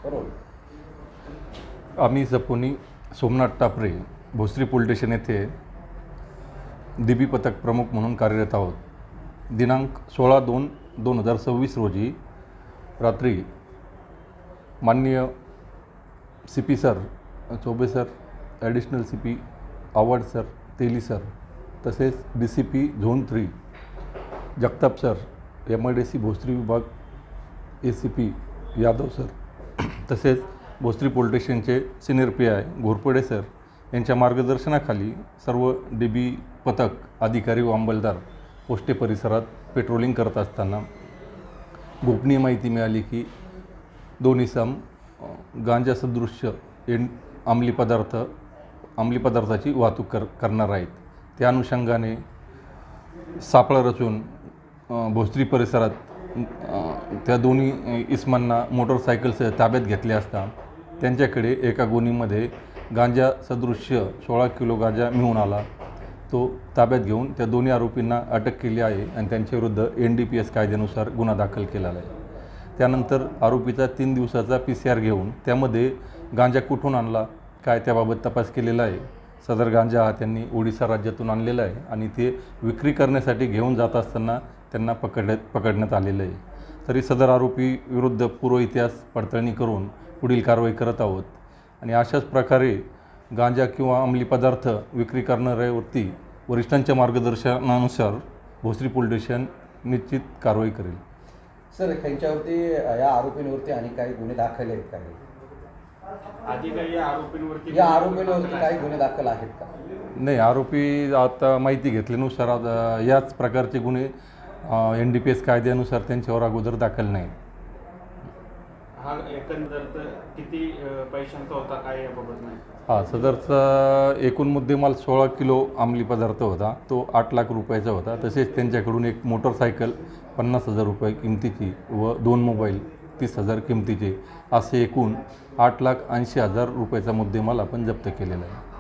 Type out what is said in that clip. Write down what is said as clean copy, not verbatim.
बरोबर। आम्ही जपोनी Somnath Tapre Bhosari police station येथे डीबी पथक प्रमुख म्हणून कार्यरत आहोत। दिनांक 16/2/2026 रोजी रात्री माननीय CP sir, Choubey sir, additional CP Awhad sir, Teli sir, तसेच DCP zone 3 Jagtap sir, MIDC Bhosari विभाग ACP यादव सर, तसेच भोसरी पोलीस स्टेशनचे सिनियर PI घोरपडे सर यांच्या मार्गदर्शनाखाली सर्व DB पथक अधिकारी व अंमलदार पोस्टे परिसरात पेट्रोलिंग करत असताना गोपनीय माहिती मिळाली की 2 इसम गांजा सदृश्य अंमली पदार्थाची वाहतूक करणार आहेत। त्या अनुषंगाने सापळा रचून भोसरी परिसरात त्या दोन्ही इसमांना मोटरसायकलसह ताब्यात घेतले असता त्यांच्याकडे एका गोणीमध्ये गांजा सदृश्य 16 किलो गांजा मिळून आला। तो ताब्यात घेऊन त्या दोन्ही आरोपींना अटक केली आहे आणि त्यांच्याविरुद्ध NDPS कायद्यानुसार गुन्हा दाखल केला आहे। त्यानंतर आरोपीचा 3 दिवसाचा PCR घेऊन त्यामध्ये गांजा कुठून आणला काय त्याबाबत तपास केलेला आहे। सदर गांजा हा त्यांनी ओडिशा राज्यातून आणलेला आहे आणि ते विक्री करण्यासाठी घेऊन जात असताना त्यांना पकडण्यात आलेलं आहे। तरी सदर आरोपी विरुद्ध पूर्व इतिहास पडताळणी करून पुढील कारवाई करत आहोत आणि अशाच प्रकारे गांजा किंवा अंमली पदार्थ विक्री करणाऱ्यावरती वरिष्ठांच्या मार्गदर्शनानुसार भोसरी पोलीस स्टेशन निश्चित कारवाई करेल। सर, ह्यांच्यावरती या आरोपींवरती आणि काही गुन्हे दाखल आहेत का? आधी काही आरोपींवरती काही गुन्हे दाखल आहेत का? नाही, आरोपी आता माहिती घेतल्यानुसार याच प्रकारचे गुन्हे NDPS कायद्यानुसार त्यांच्यावर अगोदर दाखल नाही। हा एकंदर किती पैशांचा होता काय याबाबत नाही? सदरचा एकूण मुद्देमाल 16 किलो अंमली पदार्थ होता। तो 8 लाख रुपयाचा होता। तसेच त्यांच्याकडून एक मोटरसायकल 50,000 रुपये किमतीची व 2 मोबाईल 30,000 किमतीचे असे एकूण 8,80,000 रुपयाचा मुद्देमाल आपण जप्त केलेला आहे।